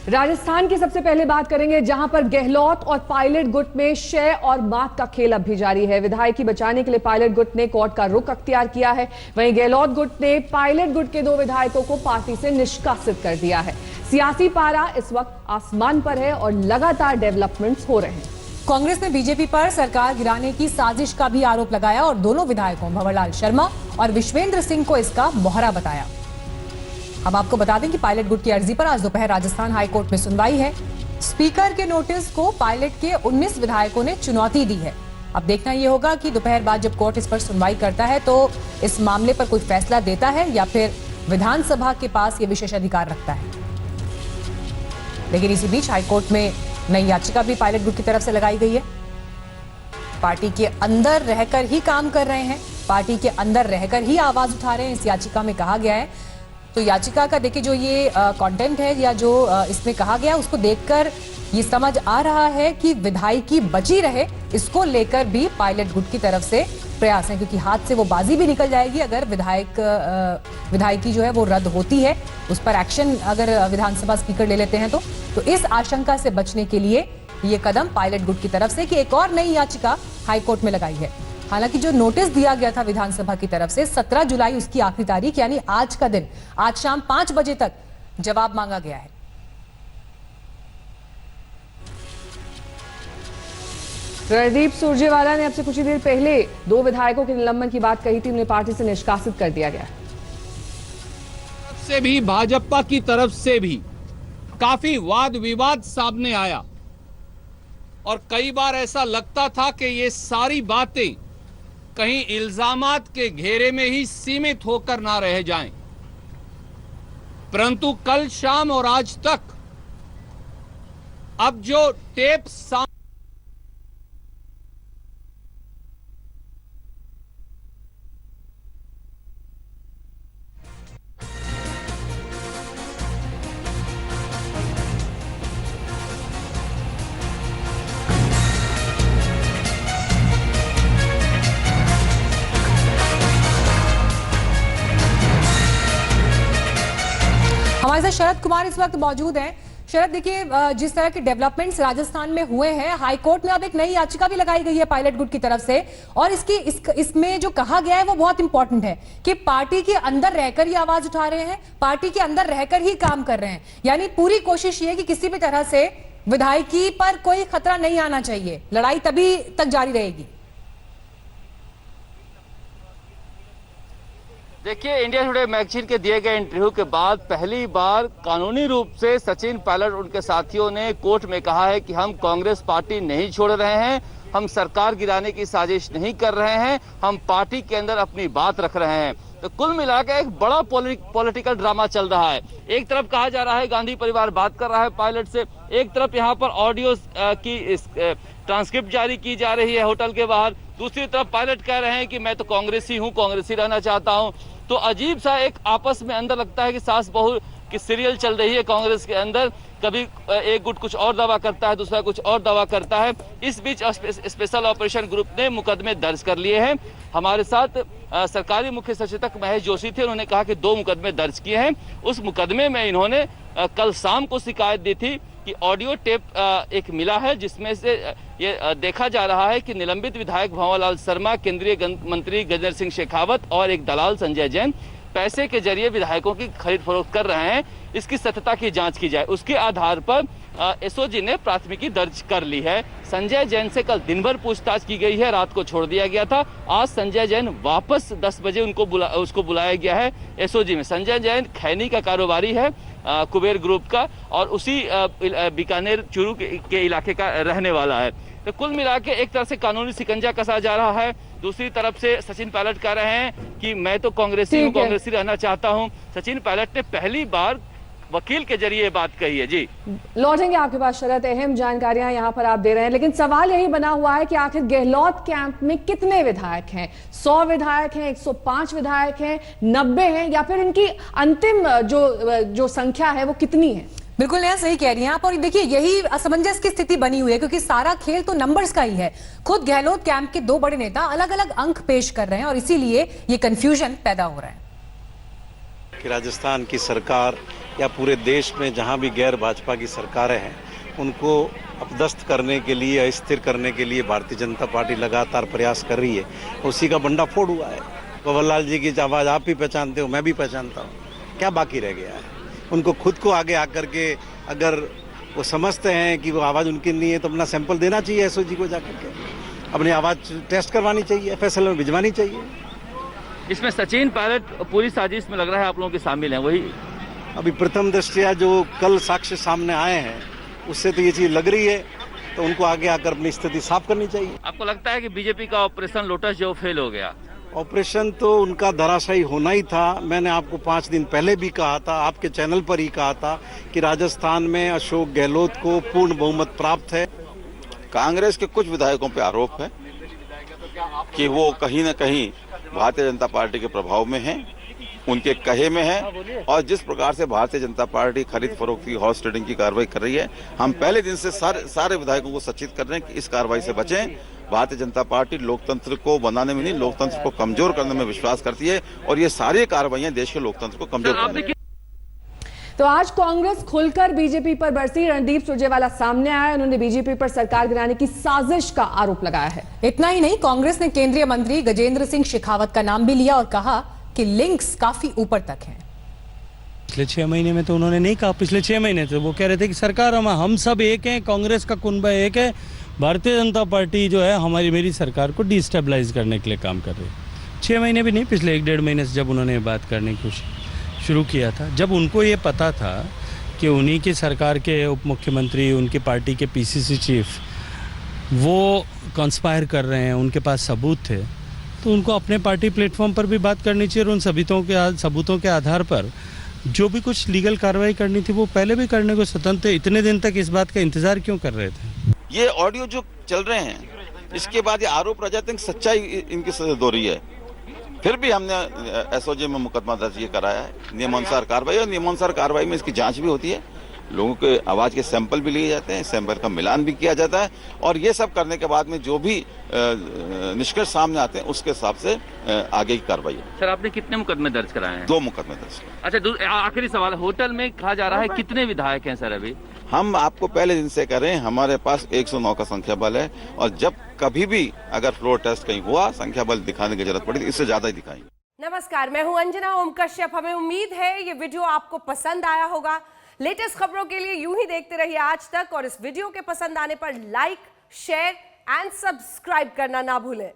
राजस्थान की सबसे पहले बात करेंगे, जहां पर गहलोत और पायलट गुट में शय और मात का खेल अब भी जारी है। विधायकी बचाने के लिए पायलट गुट ने कोर्ट का रुख अख्तियार किया है। वहीं गहलोत गुट ने पायलट गुट के 2 विधायकों को पार्टी से निष्कासित कर दिया है। सियासी पारा इस वक्त आसमान पर है और लगातार डेवलपमेंट्स हो रहे हैं। कांग्रेस ने बीजेपी पर सरकार गिराने की साजिश का भी आरोप लगाया और दोनों विधायकों भंवरलाल शर्मा और विश्वेंद्र सिंह को इसका मोहरा बताया। अब आपको बता दें कि पायलट गुट की अर्जी पर आज दोपहर राजस्थान हाईकोर्ट में सुनवाई है। स्पीकर के नोटिस को पायलट के 19 विधायकों ने चुनौती दी है। अब देखना यह होगा कि दोपहर बाद जब कोर्ट इस पर सुनवाई करता है तो इस मामले पर कोई फैसला देता है या फिर विधानसभा के पास यह विशेष अधिकार रखता है। लेकिन इसी बीच हाईकोर्ट में नई याचिका भी पायलट गुट की तरफ से लगाई गई है। पार्टी के अंदर रहकर ही काम कर रहे हैं, पार्टी के अंदर रहकर ही आवाज उठा रहे हैं, इस याचिका में कहा गया है। तो याचिका का देखिए जो ये कंटेंट है या जो इसमें कहा गया उसको देखकर ये समझ आ रहा है कि विधायकी बची रहे, इसको लेकर भी पायलट गुट की तरफ से प्रयास है, क्योंकि हाथ से वो बाजी भी निकल जाएगी अगर विधायकी जो है वो रद्द होती है, उस पर एक्शन अगर विधानसभा स्पीकर ले लेते हैं तो इस आशंका से बचने के लिए ये कदम पायलट गुट की तरफ से कि एक और नई याचिका हाईकोर्ट में लगाई है। हालांकि जो नोटिस दिया गया था विधानसभा की तरफ से 17 जुलाई उसकी आखिरी तारीख, यानी आज का दिन, आज शाम 5 बजे तक जवाब मांगा गया है। रणदीप सुरजेवाला ने आपसे कुछ ही देर पहले 2 विधायकों के निलंबन की बात कही थी, उन्हें पार्टी से निष्कासित कर दिया गया। से भी भाजपा की तरफ से भी काफी वाद विवाद सामने आया और कई बार ऐसा लगता था कि ये सारी बातें कहीं इल्जामात के घेरे में ही सीमित होकर ना रह जाएं। परंतु कल शाम और आज तक अब जो टेप हमारे साथ शरद कुमार इस वक्त मौजूद हैं। शरद, देखिए जिस तरह के डेवलपमेंट्स राजस्थान में हुए हैं, हाईकोर्ट में अब एक नई याचिका भी लगाई गई है पायलट गुट की तरफ से और इसमें जो कहा गया है वो बहुत इंपॉर्टेंट है कि पार्टी के अंदर रहकर ही आवाज उठा रहे हैं, पार्टी के अंदर रहकर ही काम कर रहे हैं, यानी पूरी कोशिश ये है कि किसी भी तरह से विधायकी पर कोई खतरा नहीं आना चाहिए, लड़ाई तभी तक जारी रहेगी। देखिए, इंडिया टुडे मैगजीन के दिए गए इंटरव्यू के बाद पहली बार कानूनी रूप से सचिन पायलट उनके साथियों ने कोर्ट में कहा है कि हम कांग्रेस पार्टी नहीं छोड़ रहे हैं, हम सरकार गिराने की साजिश नहीं कर रहे हैं, हम पार्टी के अंदर अपनी बात रख रहे हैं। तो कुल मिलाकर एक बड़ा पॉलिटिकल ड्रामा चल रहा है। एक तरफ कहा जा रहा है गांधी परिवार बात कर रहा है पायलट से, एक तरफ यहाँ पर ऑडियो की ट्रांसक्रिप्ट जारी की जा रही है होटल के बाहर, दूसरी तरफ पायलट कह रहे हैं कि मैं तो कांग्रेसी हूँ, कांग्रेसी रहना चाहता हूँ। तो अजीब सा एक आपस में अंदर लगता है कि सास बहू की सीरियल चल रही है कांग्रेस के अंदर। कभी एक गुट कुछ और दावा करता है, दूसरा कुछ और दावा करता है। इस बीच स्पेशल ऑपरेशन ग्रुप ने मुकदमे दर्ज कर लिए हैं। हमारे साथ सरकारी मुख्य सचेतक महेश जोशी थे, उन्होंने कहा कि 2 मुकदमे दर्ज किए हैं। उस मुकदमे में इन्होंने कल शाम को शिकायत दी थी कि ऑडियो टेप एक मिला है जिसमें से ये देखा जा रहा है कि निलंबित विधायक भंवरलाल शर्मा, केंद्रीय मंत्री गजेंद्र सिंह शेखावत और एक दलाल संजय जैन पैसे के जरिए विधायकों की खरीद फरोख्त कर रहे हैं। इसकी सत्यता की जांच की जाए, उसके आधार पर एसओजी ने प्राथमिकी दर्ज कर ली है। संजय जैन से कल दिन भर पूछताछ की गई है, रात को छोड़ दिया गया था। आज संजय जैन वापस 10 बजे उसको बुलाया गया है एसओजी में। संजय जैन खैनी का कारोबारी है, कुबेर ग्रुप का, और उसी बीकानेर चूरू के इलाके का रहने वाला है। तो कुल मिला के एक तरह से कानूनी शिकंजा कसा जा रहा है, दूसरी तरफ से सचिन पायलट कह रहे हैं कि मैं तो कांग्रेसी हूँ, कांग्रेसी रहना चाहता हूँ। सचिन पायलट ने पहली बार वकील के जरिए बात कही है। जी लौटेंगे आपके पास शरद, अहम जानकारियां यहां पर आप दे रहे हैं, लेकिन सवाल यही बना हुआ है कि आखिर गहलोत कैंप में कितने विधायक हैं? 100 विधायक हैं, 105 विधायक हैं, 90 हैं, या फिर इनकी अंतिम जो संख्या है वो कितनी है? बिल्कुल नया सही कह रही हैं आप। और देखिए यही असमंजस की स्थिति बनी हुई है, क्योंकि सारा खेल तो नंबर्स का ही है। खुद गहलोत कैंप के 2 बड़े नेता अलग अलग अंक पेश कर रहे हैं और इसीलिए ये कंफ्यूजन पैदा हो रहा है कि राजस्थान की सरकार या पूरे देश में जहां भी गैर भाजपा की सरकारें हैं उनको अपदस्थ करने के लिए, अस्थिर करने के लिए भारतीय जनता पार्टी लगातार प्रयास कर रही है। उसी का भंडाफोड़ हुआ है। कंवरलाल जी की आवाज़ आप भी पहचानते हो, मैं भी पहचानता हूँ। क्या बाकी रह गया है? उनको खुद को आगे आकर के अगर वो समझते हैं कि वो आवाज़ उनकी नहीं है तो अपना सैंपल देना चाहिए एसओजी को जाकर के, अपनी आवाज़ टेस्ट करवानी चाहिए, FSL में भिजवानी चाहिए। इसमें सचिन पायलट पूरी साजिश में लग रहा है आप लोगों के शामिल हैं, वही अभी प्रथम दृष्टया जो कल साक्ष्य सामने आए हैं उससे तो ये चीज़ लग रही है, तो उनको आगे आकर अपनी स्थिति साफ करनी चाहिए। आपको लगता है कि बीजेपी का ऑपरेशन लोटस जो फेल हो गया? ऑपरेशन तो उनका धराशायी होना ही था। मैंने आपको 5 दिन पहले भी कहा था, आपके चैनल पर ही कहा था कि राजस्थान में अशोक गहलोत को पूर्ण बहुमत प्राप्त है। कांग्रेस के कुछ विधायकों पर आरोप है कि वो कहीं न कहीं भारतीय जनता पार्टी के प्रभाव में हैं, उनके कहे में है, और जिस प्रकार से भारतीय जनता पार्टी खरीद फरोख्त की हॉर्स ट्रेडिंग की कार्रवाई कर रही है, हम पहले दिन से सारे विधायकों को सचेत कर रहे हैं कि इस कार्रवाई से बचें। भारतीय जनता पार्टी लोकतंत्र को बनाने में नहीं, लोकतंत्र को कमजोर करने में विश्वास करती है, और ये सारी कार्रवाइयां देश के लोकतंत्र को कमजोर करने में। तो आज कांग्रेस खुलकर बीजेपी पर बरसी। रणदीप सुरजेवाला सामने आया, उन्होंने बीजेपी पर सरकार गिराने की साजिश का आरोप लगाया है। इतना ही नहीं, कांग्रेस ने केंद्रीय मंत्री गजेंद्र सिंह शेखावत का नाम भी लिया और कहा कि लिंक्स काफी ऊपर तक हैं। पिछले 6 महीने में तो उन्होंने नहीं कहा, पिछले 6 महीने से वो कह रहे थे कि सरकार हम सब एक हैं, कांग्रेस का कुनबा एक है, भारतीय जनता पार्टी जो है मेरी सरकार को डिस्टेबलाइज करने के लिए काम कर रही है। 6 महीने भी नहीं, पिछले 1-1.5 महीने से जब उन्होंने बात करने की कोशिश शुरू किया था, जब उनको ये पता था कि उन्हीं की सरकार के उप मुख्यमंत्री, उनकी पार्टी के PCC चीफ वो कॉन्स्पायर कर रहे हैं, उनके पास सबूत थे, तो उनको अपने पार्टी प्लेटफॉर्म पर भी बात करनी चाहिए और उन सबूतों के आधार पर जो भी कुछ लीगल कार्रवाई करनी थी वो पहले भी करने को स्वतंत्र। इतने दिन तक इस बात का इंतजार क्यों कर रहे थे? ये ऑडियो जो चल रहे हैं, इसके बाद ये आरोप लगाते हैं, सच्चाई इनकी हो रही है। फिर भी हमने SOG में मुकदमा दर्ज ये कराया है, नियमानुसार कार्रवाई, और नियमानुसार कार्रवाई में इसकी जांच भी होती है, लोगों के आवाज के सैंपल भी लिए जाते हैं, सैंपल का मिलान भी किया जाता है, और ये सब करने के बाद में जो भी निष्कर्ष सामने आते हैं उसके हिसाब से आगे की कार्रवाई है। सर, आपने कितने मुकदमे दर्ज कराए हैं? 2 मुकदमे दर्ज कराए। अच्छा, आखिरी सवाल, होटल में कहा जा रहा है कितने विधायक हैं सर अभी? हम आपको पहले दिन से करें, हमारे पास 109 का संख्या बल है, और जब कभी भी अगर फ्लोर टेस्ट कहीं हुआ, संख्या बल दिखाने की जरूरत पड़ी, इससे ज्यादा ही दिखाएंगे। नमस्कार, मैं हूं अंजना ओम कश्यप। हमें उम्मीद है ये वीडियो आपको पसंद आया होगा। लेटेस्ट खबरों के लिए यूं ही देखते रहिए आज तक, और इस वीडियो के पसंद आने पर लाइक, शेयर एंड सब्सक्राइब करना ना भूलें।